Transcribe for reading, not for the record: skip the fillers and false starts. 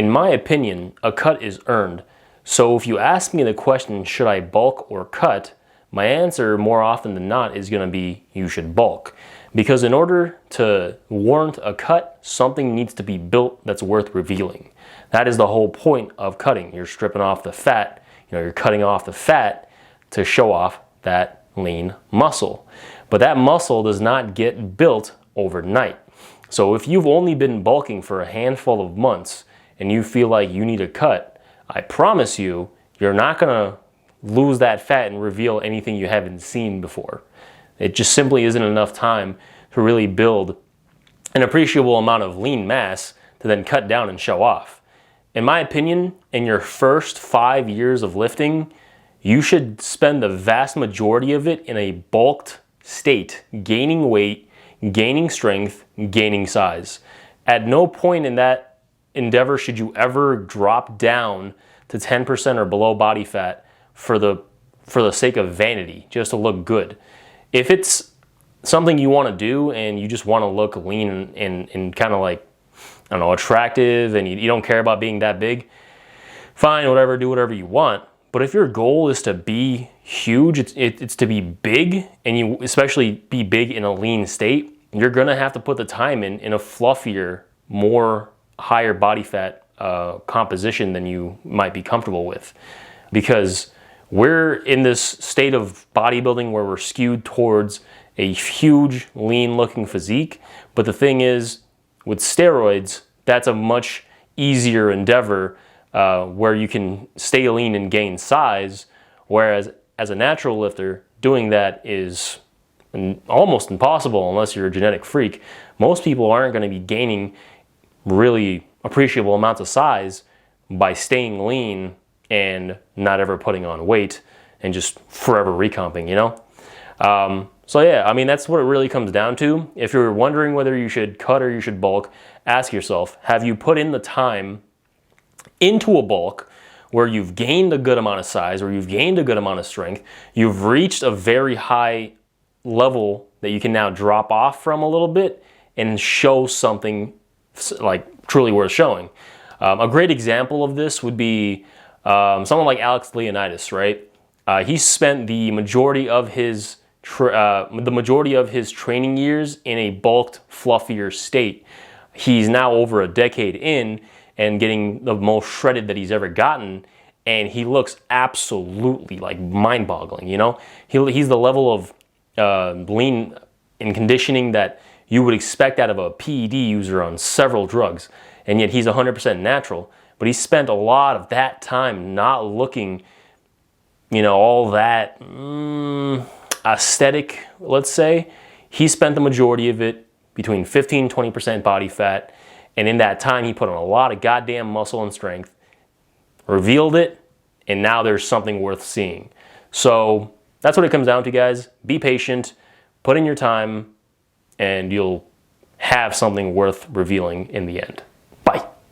In my opinion, a cut is earned. So if you ask me the question, should I bulk or cut? My answer more often than not is going to be you should bulk. Because in order to warrant a cut, something needs to be built that's worth revealing. That is the whole point of cutting. You're stripping off the fat, you're cutting off the fat to show off that lean muscle. But that muscle does not get built overnight. So if you've only been bulking for a handful of months and you feel like you need a cut, I promise you, you're not gonna lose that fat and reveal anything you haven't seen before. It just simply isn't enough time to really build an appreciable amount of lean mass to then cut down and show off. In my opinion, in your first 5 years of lifting, you should spend the vast majority of it in a bulked state, gaining weight, gaining strength, gaining size. At no point in that endeavor should you ever drop down to 10% or below body fat for the sake of vanity, just to look good. If it's something you want to do and you just want to look lean and kind of like, I don't know, attractive, and you don't care about being that big, fine, whatever, do whatever you want. But if your goal is to be huge, it's to be big, and you especially be big in a lean state, you're gonna have to put the time in a fluffier, more higher body fat composition than you might be comfortable with. Because we're in this state of bodybuilding where we're skewed towards a huge, lean looking physique. But the thing is, with steroids, that's a much easier endeavor where you can stay lean and gain size. Whereas as a natural lifter, doing that is almost impossible unless you're a genetic freak. Most people aren't going to be gaining really appreciable amounts of size by staying lean and not ever putting on weight and just forever recomping, you know? So yeah, I mean, that's what it really comes down to. If you're wondering whether you should cut or you should bulk, ask yourself, have you put in the time into a bulk where you've gained a good amount of size, or you've gained a good amount of strength, you've reached a very high level that you can now drop off from a little bit and show something like truly worth showing. A great example of this would be someone like Alex Leonidas, right? He spent the majority of his training years in a bulked, fluffier state. He's now over a decade in and getting the most shredded that he's ever gotten, and he looks absolutely like mind-boggling. You know, he's the level of lean and conditioning that you would expect out of a PED user on several drugs, and yet he's 100% natural. But he spent a lot of that time not looking, you know, all that aesthetic, let's say. He spent the majority of it between 15-20% body fat, and in that time he put on a lot of goddamn muscle and strength, revealed it, and now there's something worth seeing. So that's what it comes down to, guys. Be patient, put in your time, and you'll have something worth revealing in the end.